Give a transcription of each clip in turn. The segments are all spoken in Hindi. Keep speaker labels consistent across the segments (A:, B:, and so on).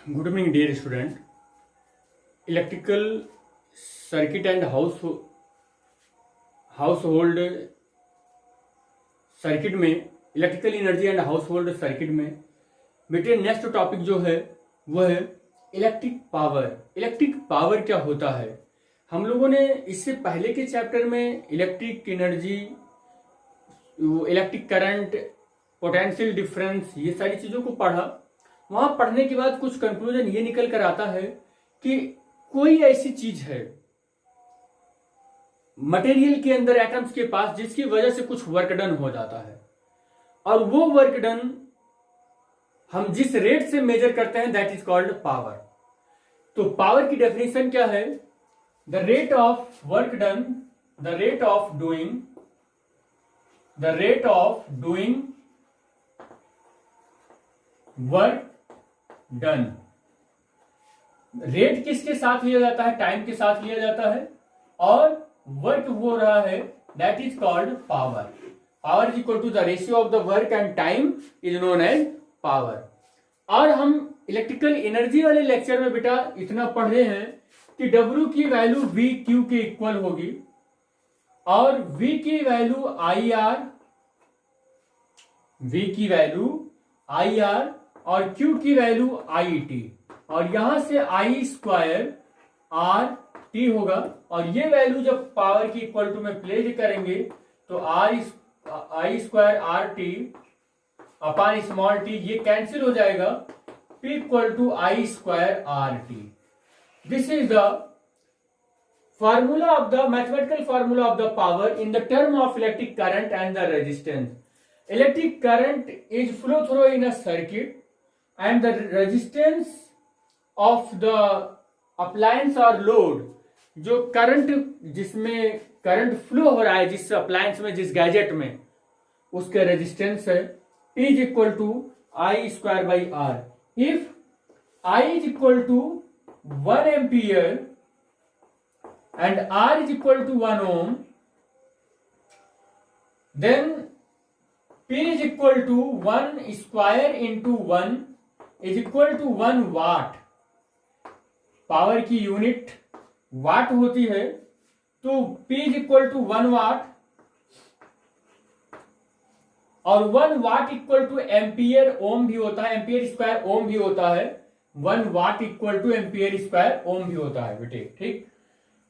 A: Good evening, dear student. Electrical circuit and household circuit में, electrical energy and household circuit में बेटे नेक्स्ट टॉपिक जो है वो है इलेक्ट्रिक पावर। इलेक्ट्रिक पावर क्या होता है? हम लोगों ने इससे पहले के चैप्टर में electric energy, electric current, potential difference, ये सारी चीजों को पढ़ा। वहां पढ़ने के बाद कुछ कंक्लूजन ये निकल कर आता है कि कोई ऐसी चीज है मटेरियल के अंदर, एटम्स के पास, जिसकी वजह से कुछ वर्क डन हो जाता है, और वो वर्क डन हम जिस रेट से मेजर करते हैं दैट इज कॉल्ड पावर। तो पावर की डेफिनेशन क्या है? The rate of work done, the rate of doing work done. Rate किसके साथ लिया जाता है? टाइम के साथ लिया जाता है, और वर्क हो रहा है, that is called power. Power is equal to the ratio of the work and time is known as power. और हम इलेक्ट्रिकल एनर्जी वाले लेक्चर में बेटा इतना पढ़े हैं कि W की वैल्यू VQ के इक्वल होगी, और V की वैल्यू IR, और Q की वैल्यू IT, और यहां से I स्क्वायर RT होगा। और ये वैल्यू जब पावर की इक्वल टू में प्लेस करेंगे तो I square RT upon small t ये कैंसिल हो जाएगा, P equal to I square RT। This is the formula of the mathematical formula of the power in the term of electric current and the resistance. Electric current is flow through in a circuit, and the resistance of the appliance or load, जो करंट, जिसमें करंट फ्लो हो रहा है, जिस अप्लायंस में, जिस गैजेट में, उसके रेजिस्टेंस है P is equal to I square by R। If I is equal to 1 ampere and R is equal to 1 ohm, then P is equal to 1 square into 1 is equal to 1 watt। Power की यूनिट वाट होती है, तो P is equal to 1 watt, और 1 watt इक्वल टू एम्पियर ओम भी होता है, एम्पियर स्क्वायर ओम भी होता है, 1 watt equal to ampere square ohm भी होता है बेटे। ठीक,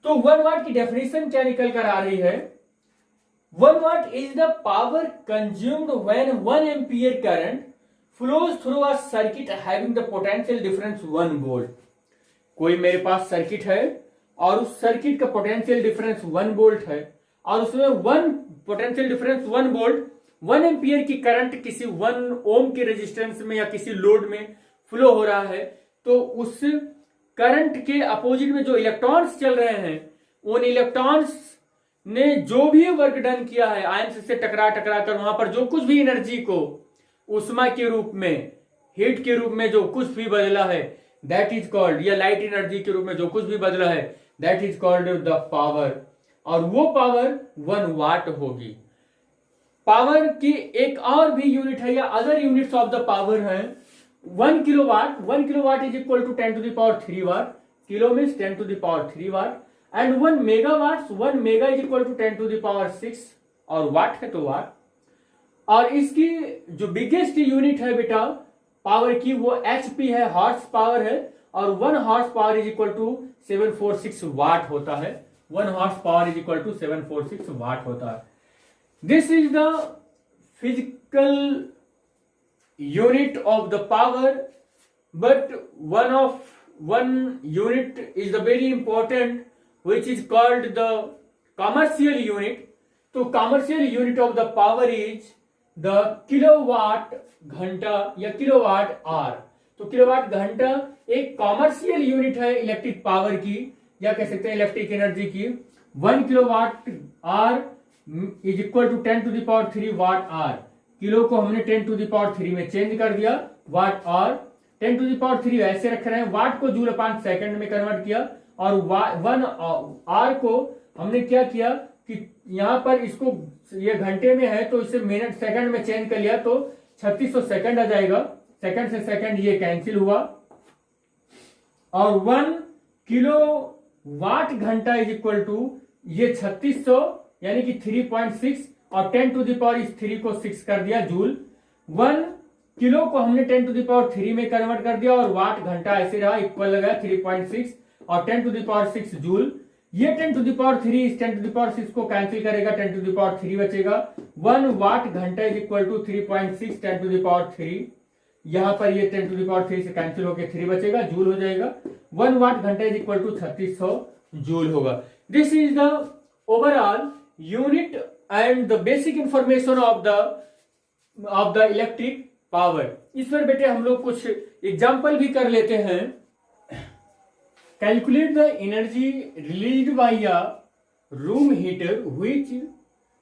A: तो 1 वाट की डेफिनेशन क्या निकल कर आ रही है? 1 what is the power consumed when 1 ampere current flows through a circuit having the potential difference 1 volt. कोई मेरे पास सर्किट है और उस सर्किट का पोटेंशियल डिफरेंस 1 वोल्ट है, और उसमें 1 पोटेंशियल डिफरेंस 1 वोल्ट, 1 एम्पियर की करंट किसी 1 ओम के रेजिस्टेंस में या किसी लोड में फ्लो हो रहा है, तो उस करंट के अपोजिट में जो इलेक्ट्रॉन्स चल रहे हैं, उन इलेक्ट्रॉन्स ने जो भी वर्क डन किया है, आयंस से टकरा कर वहां पर जो कुछ भी एनर्जी को उष्मा के रूप में, हीट के रूप में जो कुछ भी बदला है, दैट इज कॉल्ड, या लाइट एनर्जी के रूप में जो कुछ भी बदला है, that is called the power. और वो पावर 1 वाट होगी। पावर की एक और भी यूनिट है, या other units of the power है 1 kilowatt is equal to 10 to the power 3 watt. Kilo means 10 to the power 3 watt, and 1 megawatt, 1 mega is equal to 10 to the power 6, और वाट है तो वाट। और इसकी जो बिगेस्ट यूनिट है बेटा पावर की, वो HP है, हॉर्स पावर है, और 1 horse power is equal to 746 watt होता है। 1 horse power is equal to 746 watt होता है। This is the physical unit of the power, but one unit is the very important, which is called the commercial unit। तो commercial unit of the power is the kilowatt घंटा या किलोवाट आवर। तो किलोवाट घंटा एक कॉमर्शियल यूनिट है इलेक्ट्रिक पावर की, या कह सकते हैं इलेक्ट्रिक एनर्जी की। 1 kilowatt hour is equal to 10 to the power 3 watt hour. Kilo को हमने 10 to the power 3 में चेंज कर दिया, वाट, और 10 to the power 3 ऐसे रख रहे हैं, वाट को जूल अपॉन सेकंड में कन्वर्ट किया, और 1 आर को हमने क्या किया कि यहां पर इसको, ये घंटे में है तो इसे मिनट सेकंड में चेंज कर लिया, तो 3600 सेकंड आ जाएगा। सेकंड से सेकंड ये कैंसिल हुआ, और 1 किलो वाट घंटा इज इक्वल टू ये 3600 यानी कि 3.6 और 10 टू द पावर इस 3 को 6 कर दिया जूल। 1 किलो को हमने 10 टू द पावर 3 में कन्वर्ट कर दिया और वाट घंटा ऐसे रहा इक्वल लगा 3.6 और 10 टू द पावर 6 जूल। ये 10 टू द पावर 3 इस 10 टू द पावर 6 को कैंसिल करेगा, 10 टू द पावर 3 बचेगा। 1 वाट घंटा is equal to 3.6 10 to the power 3। यहां पर ये 10 टू द पावर 3 से कैंसिल होकर 3 बचेगा, जूल हो जाएगा। 1 वाट घंटा इज इक्वल टू 3600 जूल होगा। This is the overall unit and the basic information of the electric power. इस पर बेटे हम लोग कुछ एग्जाम्पल भी कर लेते हैं। Calculate the energy released by a room heater which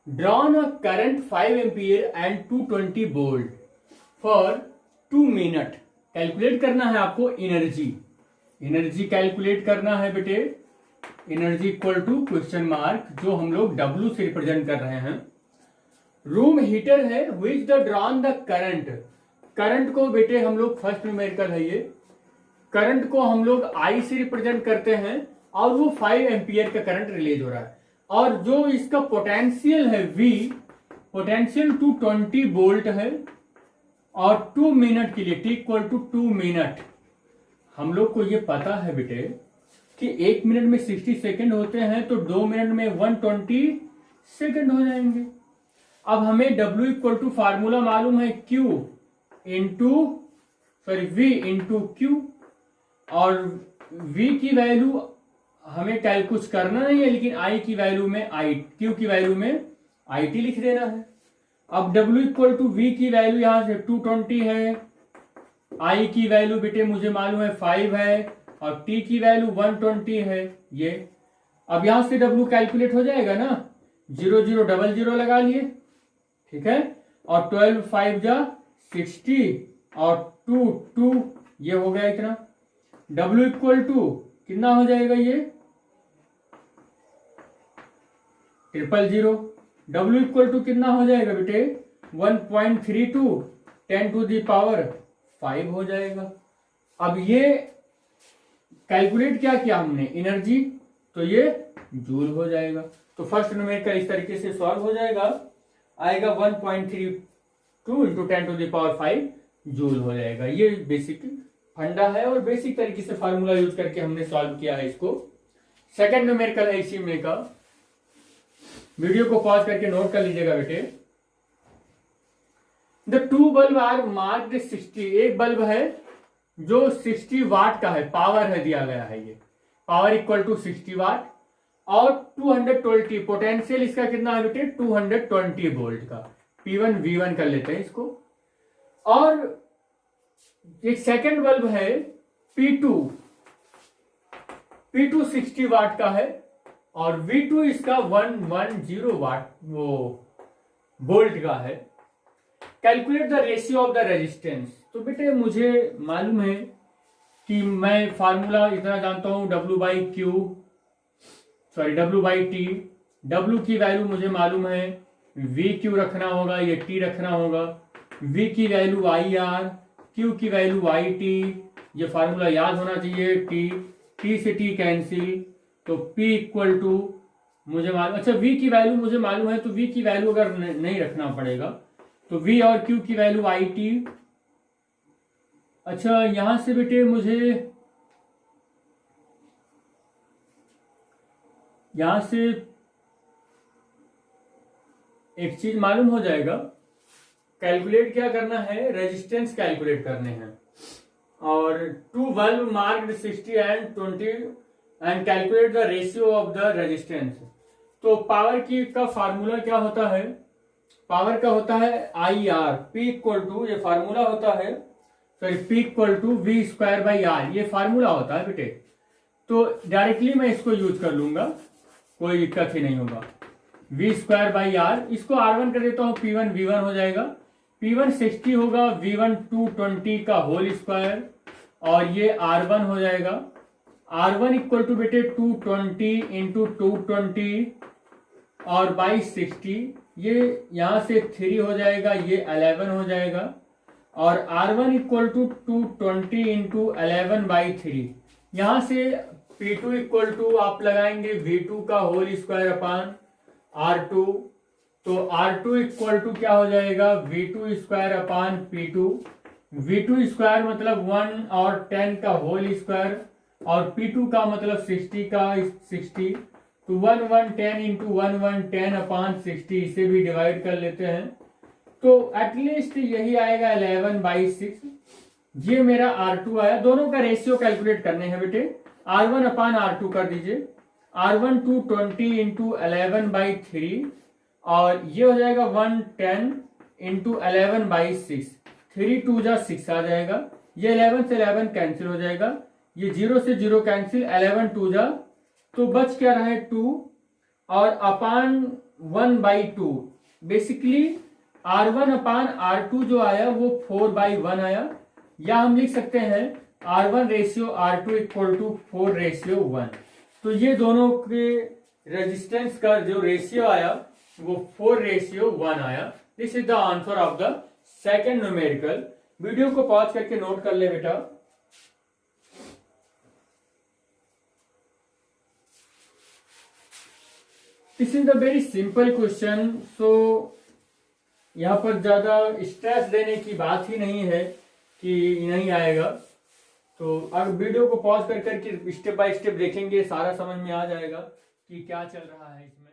A: drawn a current 5 ampere and 220 volt for 2 minute. Calculate करना है आपको एनर्जी कैलकुलेट करना है बेटे। Energy equal to question mark, जो हम लोग W से रिप्रेजेंट कर रहे हैं। रूम हीटर है which the drawn the current को बेटे हम लोग फर्स्ट न्यूमेरिकल है ये, करंट को हम लोग I से रिप्रेजेंट करते हैं और वो 5 एम्पियर का करंट रिलीज हो रहा है। और जो इसका पोटेंशियल है V, पोटेंशियल 220 वोल्ट है और 2 मिनट के लिए T इक्वल टू 2 मिनट। हम लोग को ये पता है बेटे कि 1 मिनट में 60 सेकंड होते हैं, तो 2 मिनट में 120 सेकंड हो जाएंगे। अब हमें W इक्वल टू फार्मूला मालूम है V इंटू Q, और V की वैल्यू हमें कुछ करना नहीं है, लेकिन I की वैल्यू में Q की वैल्यू में IT लिख देना है। अब W इक्वल टू V की वैल्यू यहां से 220 है, I की वैल्यू बेटे मुझे मालूम है 5 है और T की वैल्यू 120 है ये। अब यहां से W कैलकुलेट हो जाएगा ना, 0 0 0 0 लगा लिए, ठीक है। और 12 5 जा 60 और 2 2 ये हो गया इतना। W इक्वल टू कितना हो जाएगा ये 000। W इक्वल टू कितना हो जाएगा बेटे 1.32 10 टू दी पावर 5 हो जाएगा। अब ये कैलकुलेट क्या किया हमने एनर्जी, तो ये जूल हो जाएगा। तो फर्स्ट न्यूमेरिकल इस तरीके से सॉल्व हो जाएगा, आएगा 1.32 into 10 to the power 5 joule हो जाएगा। ये बेसिक फंडा है और बेसिक तरीके से फार्मूला यूज करके हमने सॉल्व किया है इसको। सेकंड न्यूमेरिकल है इसी में का, वीडियो को पॉज करके नोट कर लीजिएगा बेटे। The 2 bulb are marked 60। एक बल्ब है जो 60 वाट का है, पावर है दिया गया है, ये पावर इक्वल टू 60 वाट और 220 पोटेंशियल इसका कितना है बेटे 220 वोल्ट का। P1 V1 कर लेते हैं इसको। और एक सेकंड बल्ब है P2 60 वाट का है और V2 इसका 110 वाट वो वोल्ट का है। Calculate the ratio of the resistance. तो बेटे मुझे मालूम है कि मैं फार्मूला इतना जानता हूं W बाई टी। W की वैल्यू मुझे मालूम है, VQ रखना होगा, ये T रखना होगा। V की वैल्यू IR, Q की वैल्यू IT, ये फार्मूला याद होना चाहिए। T से T कैंसिल, तो P इक्वल टू मुझे मालूम, अच्छा V की वैल्यू मुझे मालूम है, तो V की वैल्यू अगर नहीं रखना पड़ेगा तो V और Q की वैल्यू IT। अच्छा यहां से बेटे मुझे यहां से एक चीज मालूम हो जाएगा, कैलकुलेट क्या करना है, रेजिस्टेंस कैलकुलेट करने हैं। और 2 bulb marked 60 and 20 and calculate the ratio of the resistance. तो पावर की का फार्मूला क्या होता है, पावर का होता है IR, P इक्वल टू ये फार्मूला होता है, sorry P equal to V square by R, ये फार्मूला होता है बेटे। तो डायरेक्टली मैं इसको यूज कर लूंगा, कोई दिक्कत ही नहीं होगा। V स्क्वायर बाई R, इसको R1 कर देता हूं, P1 V1 हो जाएगा। P1 60 होगा, V1 220 का होल स्क्वायर और ये R1 हो जाएगा। R1 इक्वल टू बेटे 220 इंटू 220 और बाई 60, ये यहां से 3 हो जाएगा, ये 11 हो जाएगा। और R1 equal to 220 into 11 by 3, यहां से P2 इक्वल टू आप लगाएंगे V2 का होल स्क्वायर अपान R2, तो R2 इक्वल टू क्या हो जाएगा V2 square upon P2। V2 square मतलब 1 और 10 का होल स्क्वायर, और P2 का मतलब 60 का 60, तो 1 1 10 इंटू 1 1 10 अपान 60, इसे भी डिवाइड कर लेते हैं, तो एटलीस्ट यही आएगा 11/6। ये मेरा R2 आया। दोनों का रेशियो कैलकुलेट करने हैं बेटे। R1 अपान R2 कर दीजिए। R1 टू 20 इंटू 11/3, और ये हो जाएगा 110 इंटू 11/6, 3 2 जा 6 आ जाएगा। ये 11 से 11 कैंसिल हो जाएगा, ये 0 से 0 कैंसिल, 11 2 जा, तो बच क्या रहा है 2, और अपान 1/2। बेसिकली R1 अपान R2 जो आया वो 4/1 आया, या हम लिख सकते हैं R1 ratio R2 equal to 4:1। तो ये दोनों के रेजिस्टेंस का जो रेशियो आया वो 4:1 आया। This is the answer of the second numerical. Video को पॉज करके नोट कर ले बेटा। This is the very simple question, so यहां पर ज्यादा स्ट्रेस देने की बात ही नहीं है कि नहीं आएगा। तो अब वीडियो को पॉज कर करके स्टेप बाय स्टेप देखेंगे, सारा समझ में आ जाएगा कि क्या चल रहा है इसमें।